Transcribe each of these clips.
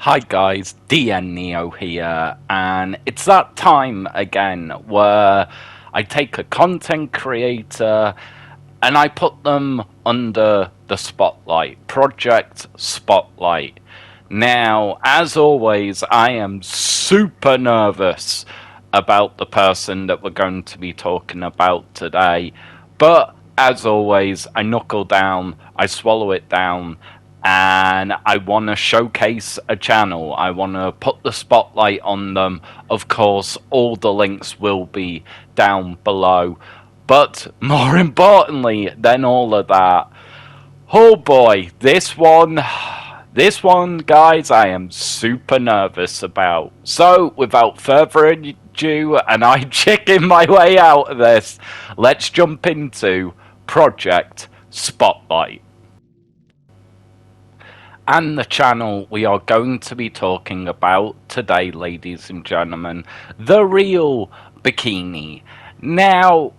Hi guys, DN Neo here, and it's that time again where I take a content creator and I put them under the spotlight, Project Spotlight. Now, as always, I am super nervous about the person that we're going to be talking about today, but as always, I knuckle down, I swallow it down, and I want to showcase a channel. I want to put the spotlight on them. Of course, all the links will be down below. But more importantly than all of that, oh boy, this one, guys, I am super nervous about. So, without further ado, and I chicken my way out of this, let's jump into Project Spotlight. And the channel we are going to be talking about today, ladies and gentlemen, The Real Bikini. Now,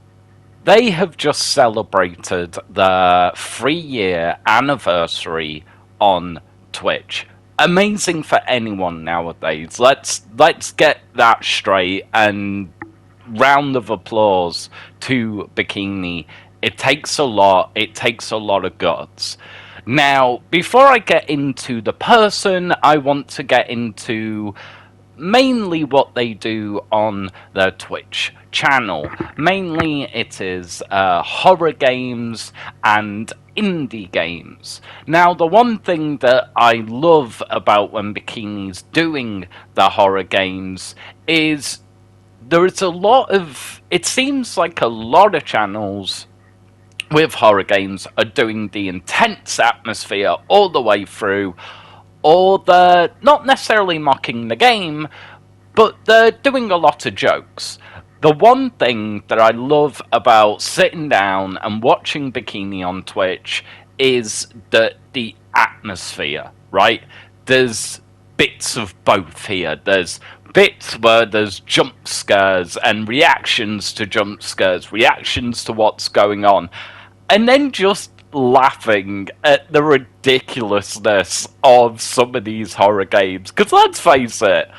they have just celebrated the 3-year anniversary on Twitch. Amazing for anyone nowadays. Let's get that straight, and round of applause to Bikini. It takes a lot. It takes a lot of guts. Now, before I get into the person, I want to get into mainly what they do on their Twitch channel. Mainly it is horror games and indie games. Now, the one thing that I love about when Bikini's doing the horror games is there is a lot of, it seems like a lot of channels with horror games are doing the intense atmosphere all the way through, or they're not necessarily mocking the game, but they're doing a lot of jokes. The one thing that I love about sitting down and watching Bikini on Twitch is the atmosphere, right? There's bits of both here. There's bits where there's jump scares and reactions to jump scares, reactions to what's going on, and then just laughing at the ridiculousness of some of these horror games. Because let's face it,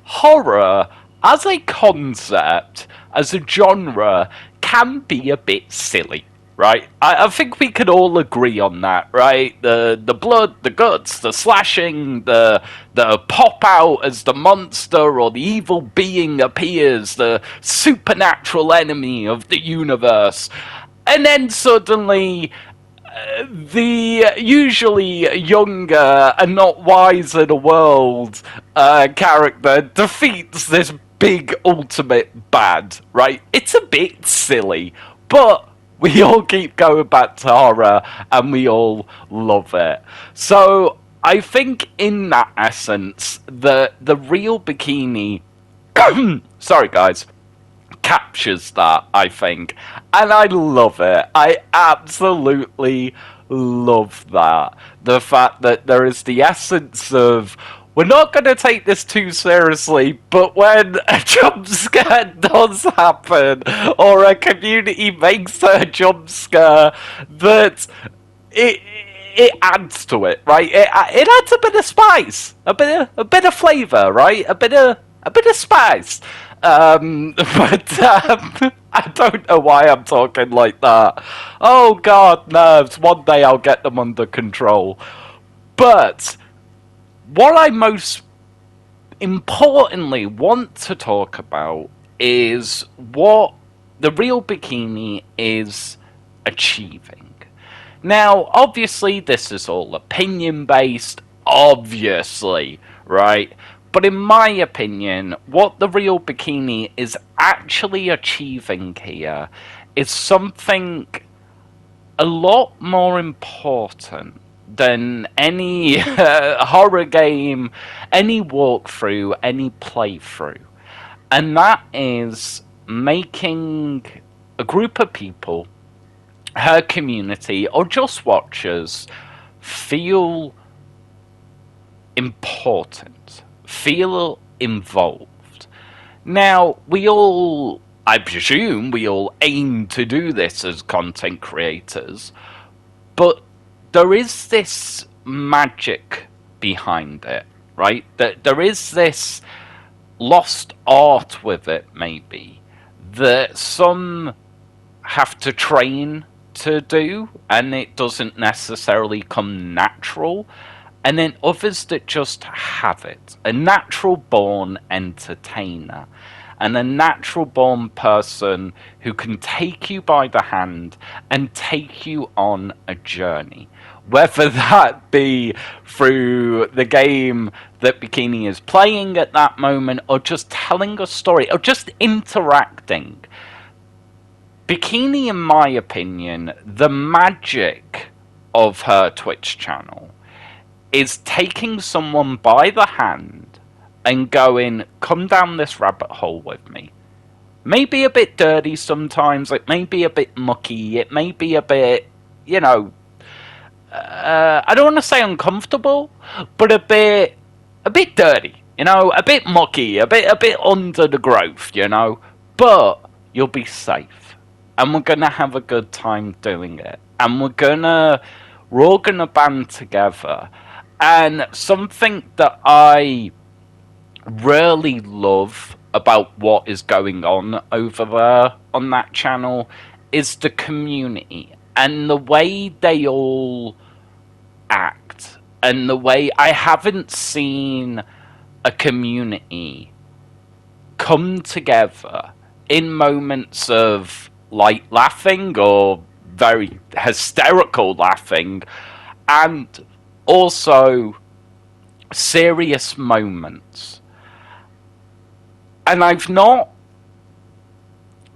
horror as a concept, as a genre, can be a bit silly, right? I think we can all agree on that, right? The blood, the guts, the slashing, the pop out as the monster or the evil being appears, the supernatural enemy of the universe. And then suddenly, the usually younger and not wise in the world character defeats this big ultimate bad, right? It's a bit silly, but we all keep going back to horror and we all love it. So I think in that essence, the Real Bikini sorry guys, captures that, I think, and I love it. I absolutely love that. The fact that there is the essence of, we're not going to take this too seriously, but when a jump scare does happen, or a community makes a jump scare, that it adds to it, right? It adds a bit of spice, a bit of flavor, right? A bit of spice. I don't know why I'm talking like that. Oh god, nerves. One day I'll get them under control. But what I most importantly want to talk about is what the Real Bikini is achieving. Now, obviously, this is all opinion based, obviously, right? But in my opinion, what the Real Bikini is actually achieving here is something a lot more important than any horror game, any walkthrough, any playthrough. And that is making a group of people, her community, or just watchers, feel important. Feel involved. Now, I presume we all aim to do this as content creators, but there is this magic behind it. right? That there is this lost art with it, maybe, that some have to train to do, and it doesn't necessarily come natural. And then others that just have it. A natural born entertainer. And a natural born person who can take you by the hand and take you on a journey. Whether that be through the game that Bikini is playing at that moment, or just telling a story, or just interacting. Bikini, in my opinion, the magic of her Twitch channel is taking someone by the hand and going, come down this rabbit hole with me. Maybe a bit dirty sometimes, it may be a bit mucky, it may be a bit, I don't want to say uncomfortable, but a bit dirty, a bit mucky, a bit under the growth, but you'll be safe. And we're gonna have a good time doing it. And we're all gonna band together. And something that I really love about what is going on over there on that channel is the community and the way they all act, and the way I haven't seen a community come together in moments of light laughing or very hysterical laughing, and also serious moments. And I've not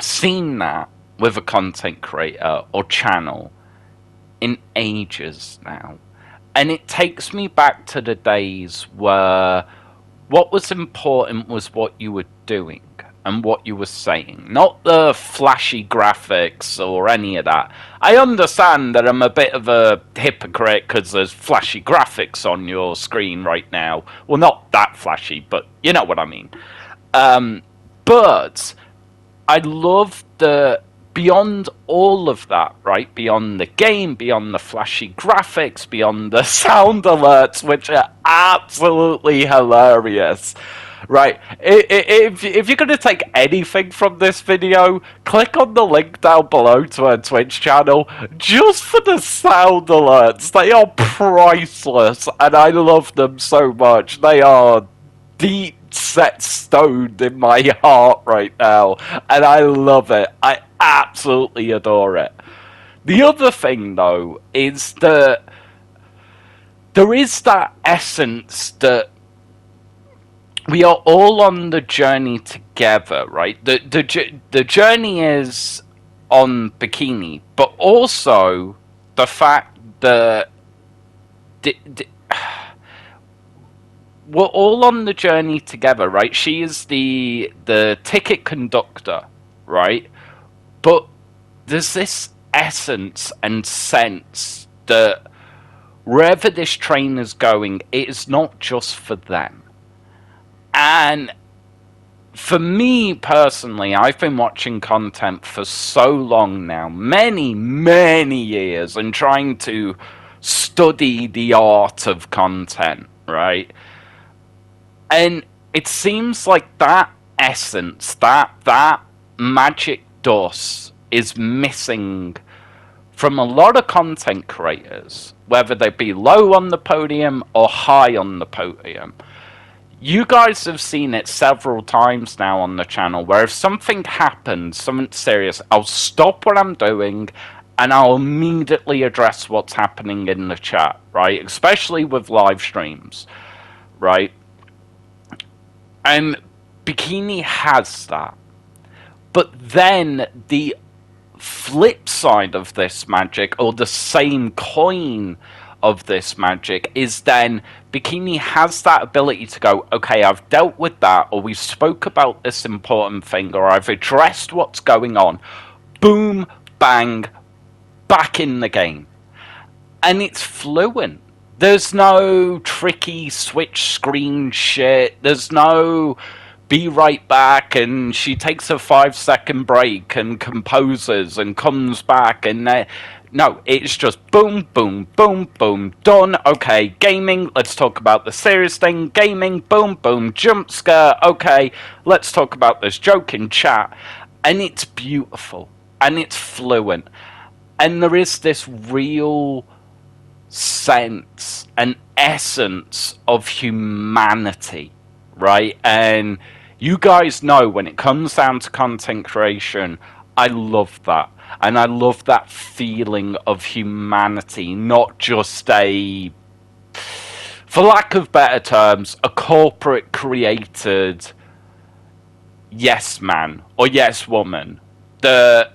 seen that with a content creator or channel in ages now. And it takes me back to the days where what was important was what you were doing and what you were saying, not the flashy graphics or any of that. I understand that I'm a bit of a hypocrite because there's flashy graphics on your screen right now. Well, not that flashy, but you know what I mean. But I love the beyond all of that, right? Beyond the game, beyond the flashy graphics, beyond the sound alerts, which are absolutely hilarious. Right, if you're going to take anything from this video, click on the link down below to her Twitch channel, just for the sound alerts. They are priceless, and I love them so much. They are deep set stoned in my heart right now, and I love it. I absolutely adore it. The other thing, though, is that there is that essence that we are all on the journey together, right? The journey is on Bikini, but also the fact that we're all on the journey together, right? She is the ticket conductor, right? But there's this essence and sense that wherever this train is going, it is not just for them. And for me personally, I've been watching content for so long now, many, many years, and trying to study the art of content, right? And it seems like that essence, that magic dust is missing from a lot of content creators, whether they be low on the podium or high on the podium. You guys have seen it several times now on the channel, where if something happens, something serious, I'll stop what I'm doing and I'll immediately address what's happening in the chat, right? Especially with live streams, right? And Bikini has that. But then the flip side of this magic, or the same coin of this magic, is then Bikini has that ability to go, okay, I've dealt with that, or we spoke about this important thing, or I've addressed what's going on. Boom, bang, back in the game. And it's fluent. There's no tricky switch screen shit. There's no be right back, and she takes a 5-second break and composes and comes back, and No, it's just boom, boom, boom, boom, done. Okay, gaming, let's talk about the serious thing. Gaming, boom, boom, jump scare. Okay, let's talk about this joke in chat. And it's beautiful. And it's fluent. And there is this real sense and essence of humanity, right? And you guys know when it comes down to content creation, I love that. And I love that feeling of humanity, not just a, for lack of better terms, a corporate created yes man or yes woman that,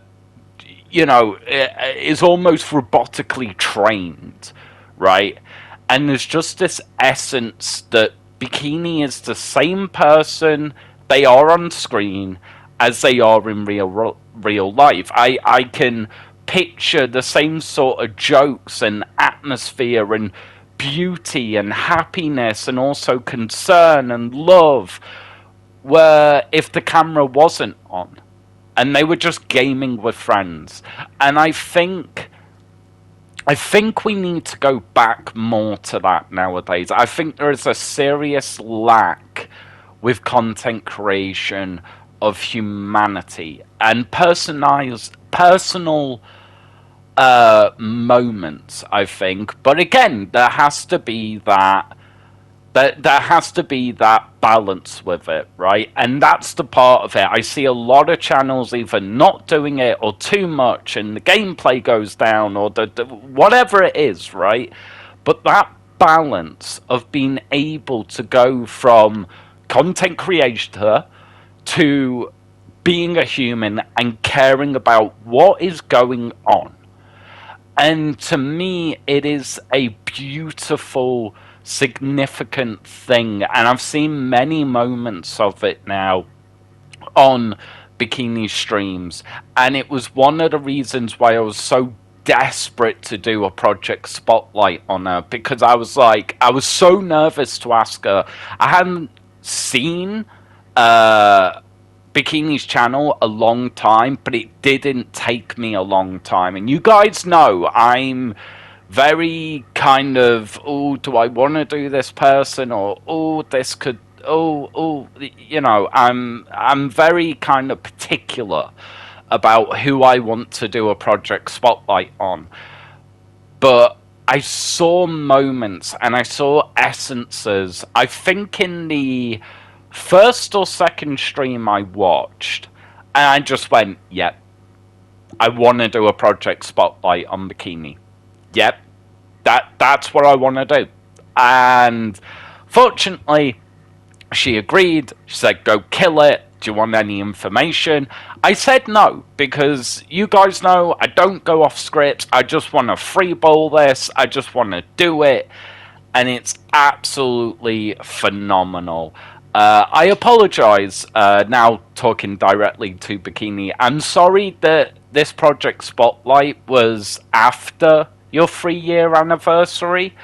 you know, is almost robotically trained, right? And there's just this essence that Bikini is the same person they are on screen as they are in real life. I can picture the same sort of jokes and atmosphere and beauty and happiness and also concern and love where if the camera wasn't on and they were just gaming with friends. And I think we need to go back more to that nowadays. I think there is a serious lack with content creation of humanity and personal moments, I think. But again, there has to be that balance with it, right? And that's the part of it. I see a lot of channels either not doing it or too much, and the gameplay goes down, or the whatever it is, right? But that balance of being able to go from content creator to being a human and caring about what is going on. And to me, it is a beautiful, significant thing. And I've seen many moments of it now on Bikini streams. And it was one of the reasons why I was so desperate to do a Project Spotlight on her. Because I was like, I was so nervous to ask her. I hadn't seen Bikini's channel a long time, but it didn't take me a long time. And you guys know I'm very kind of, oh, do I want to do this person, or oh, this could, you know, I'm very kind of particular about who I want to do a Project Spotlight on. But I saw moments and I saw essences. I think in the first or second stream I watched, and I just went, yep, I want to do a Project Spotlight on Bikini. Yep, that's what I want to do. And fortunately, she agreed. She said, go kill it. Do you want any information? I said no, because you guys know I don't go off script. I just want to freeball this. I just want to do it. And it's absolutely phenomenal. I apologize, now talking directly to Bikini. I'm sorry that this Project Spotlight was after your 3-year anniversary,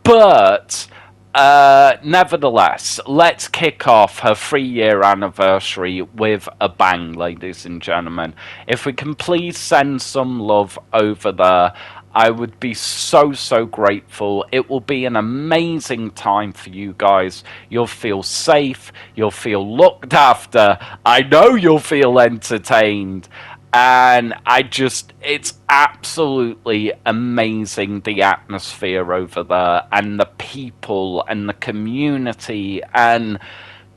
but nevertheless, let's kick off her 3-year anniversary with a bang, ladies and gentlemen. If we can please send some love over there, I would be so grateful. It will be an amazing time for you guys. You'll feel safe. You'll feel looked after. I know you'll feel entertained. And it's absolutely amazing, the atmosphere over there and the people and the community and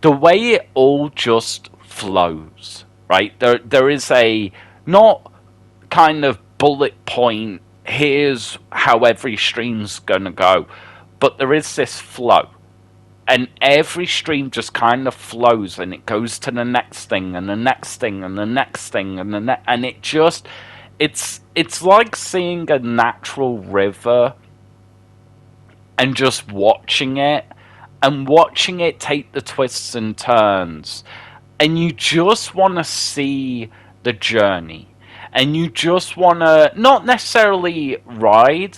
the way it all just flows, right? There is a not kind of bullet point, here's how every stream's gonna go, but there is this flow. And every stream just kind of flows, and it goes to the next thing, and the next thing, and the next thing, and it just, it's like seeing a natural river, and just watching it, take the twists and turns, and you just want to see the journey, and you just want to not necessarily ride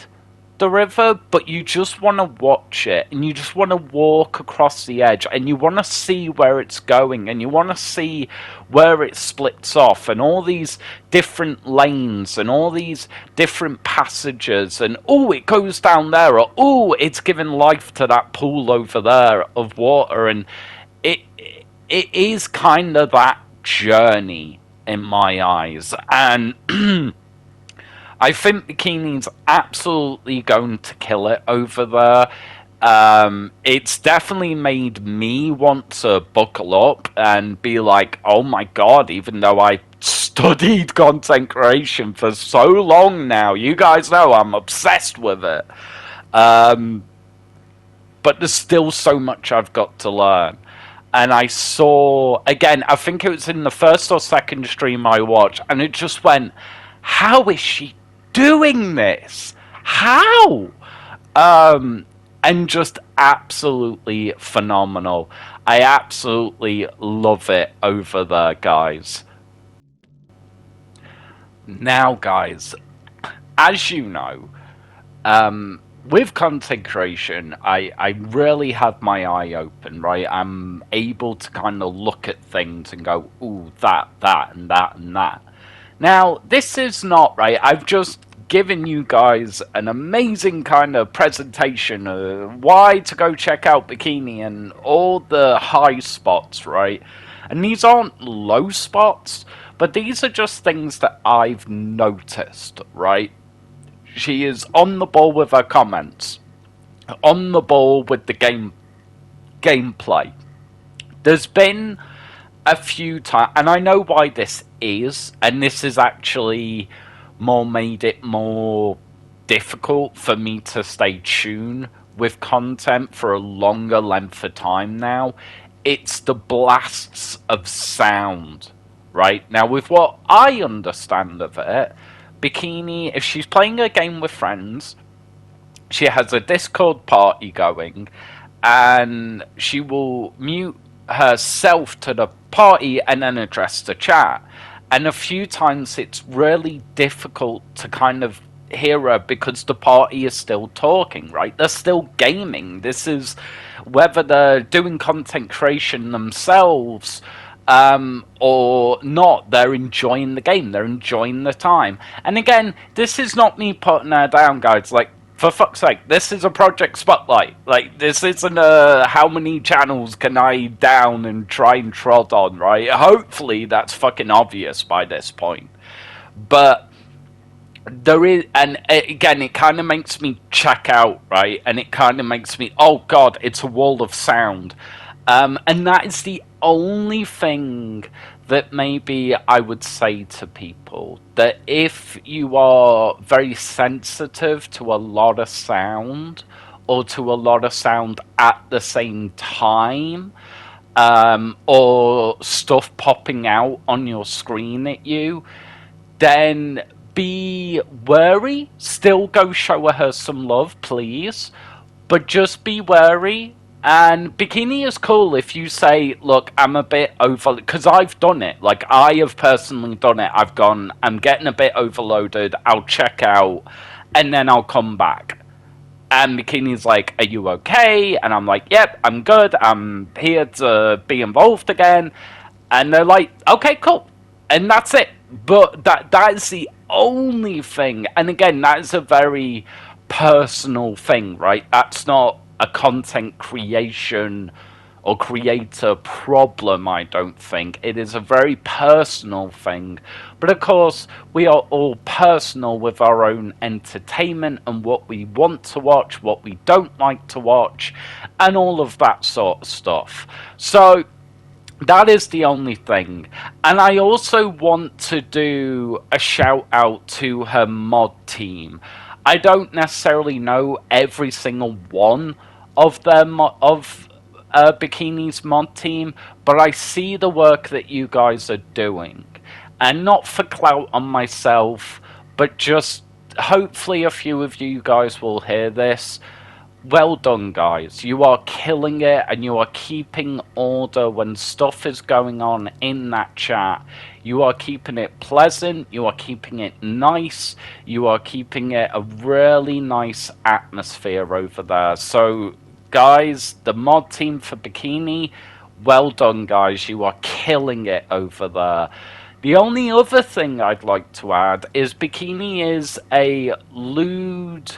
the river, but you just want to watch it, and you just want to walk across the edge, and you want to see where it's going, and you want to see where it splits off, and all these different lanes, and all these different passages, and oh, it goes down there, or oh, it's giving life to that pool over there of water, and it it is kind of that journey in my eyes, and I think Bikini's absolutely going to kill it over there. It's definitely made me want to buckle up and be like, oh my god, even though I studied content creation for so long now, you guys know I'm obsessed with it. Um, but there's still so much I've got to learn. And I saw, again, I think it was in the first or second stream I watched, and it just went, how is she doing this? How? And just absolutely phenomenal. I absolutely love it over there, guys. Now, guys, as you know, with content creation, I really have my eye open, right? I'm able to kind of look at things and go, ooh, that, and that, and that. Now, this is not, right? I've just given you guys an amazing kind of presentation of why to go check out Bikini and all the high spots, right? And these aren't low spots, but these are just things that I've noticed, right? She is on the ball with her comments, on the ball with the gameplay. There's been a few times, and I know why this is, and this is actually made it more difficult for me to stay tuned with content for a longer length of time now. It's the blasts of sound, right? Now, with what I understand of it, Bikini, if she's playing a game with friends, she has a Discord party going, and she will mute herself to the party and then address the chat. And a few times it's really difficult to kind of hear her because the party is still talking, right? They're still gaming. This is whether they're doing content creation themselves or not, they're enjoying the game, they're enjoying the time. And again, this is not me putting her down, guys. Like, for fuck's sake, this is a Project Spotlight. Like, this isn't a how many channels can I down and try and trot on, right? Hopefully that's fucking obvious by this point. But there is, and again, it kind of makes me check out, right? And it kind of makes me, oh god, it's a wall of sound. And that is the only thing that maybe I would say to people, that if you are very sensitive to a lot of sound, or to a lot of sound at the same time, or stuff popping out on your screen at you, then be wary. Still go show her some love, please, but just be wary. And Bikini is cool if you say, look, I'm a bit over... Because I've done it. Like, I have personally done it. I've gone, I'm getting a bit overloaded. I'll check out. And then I'll come back. And Bikini's like, are you okay? And I'm like, yep, I'm good. I'm here to be involved again. And they're like, okay, cool. And that's it. But that is the only thing. And again, that is a very personal thing, right? That's not a content creation or creator problem, I don't think. It is a very personal thing. But of course, we are all personal with our own entertainment and what we want to watch, what we don't like to watch, and all of that sort of stuff. So that is the only thing. And I also want to do a shout out to her mod team. I don't necessarily know every single one of them, Bikini's mod team, but I see the work that you guys are doing. And not for clout on myself, but just hopefully a few of you guys will hear this. well done, guys. You are killing it, and you are keeping order when stuff is going on in that chat. You are keeping it pleasant, you are keeping it nice, you are keeping it a really nice atmosphere over there. So, guys, the mod team for Bikini, well done, guys. You are killing it over there. The only other thing I'd like to add is Bikini is a lewd,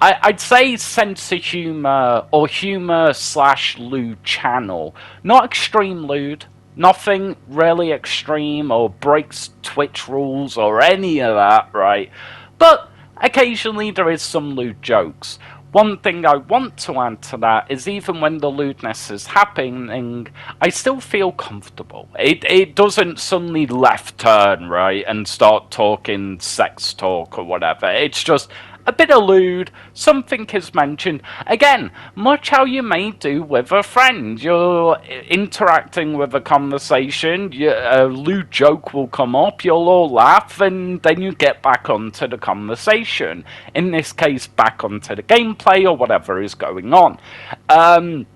I'd say, sense of humour or humour/lewd channel. Not extreme lewd. Nothing really extreme or breaks Twitch rules or any of that, right? But occasionally there is some lewd jokes. One thing I want to add to that is even when the lewdness is happening, I still feel comfortable. It doesn't suddenly left turn, right, and start talking sex talk or whatever. It's just a bit of lewd, something is mentioned. Again, much how you may do with a friend. You're interacting with a conversation, a lewd joke will come up, you'll all laugh, and then you get back onto the conversation. In this case, back onto the gameplay or whatever is going on. And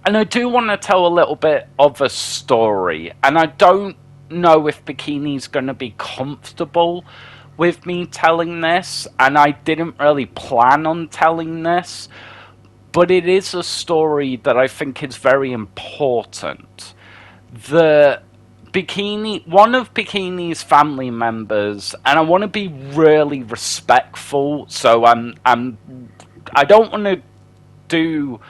I do want to tell a little bit of a story, and I don't know if Bikini's going to be comfortable with me telling this, and I didn't really plan on telling this, but it is a story that I think is very important. One of Bikini's family members, and I want to be really respectful, so I don't want to do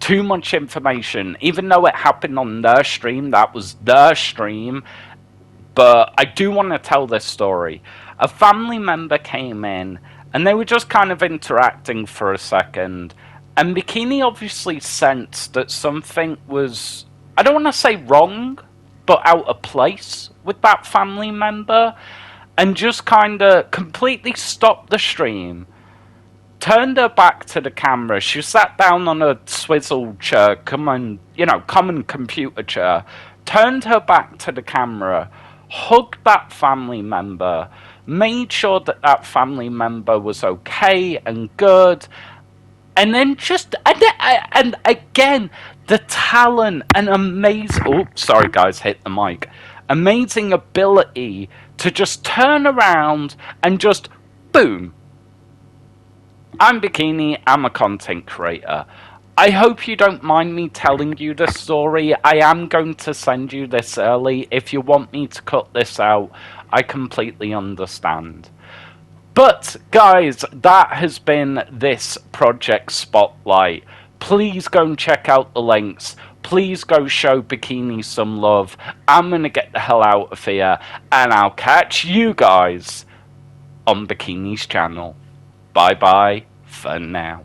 too much information, even though it happened on their stream, that was their stream, but I do want to tell this story. A family member came in, and they were just kind of interacting for a second, and Bikini obviously sensed that something was, I don't want to say wrong, but out of place with that family member, and just kind of completely stopped the stream, turned her back to the camera. She sat down on a swizzle chair, common computer chair, turned her back to the camera, hugged that family member, made sure that that family member was okay and good, and then and again, the talent and amazing ability to just turn around and just boom. I'm Bikini, I'm a content creator. I hope you don't mind me telling you this story. I am going to send you this early. If you want me to cut this out, I completely understand. But, guys, that has been this Project Spotlight. Please go and check out the links. Please go show Bikini some love. I'm going to get the hell out of here, and I'll catch you guys on Bikini's channel. Bye-bye for now.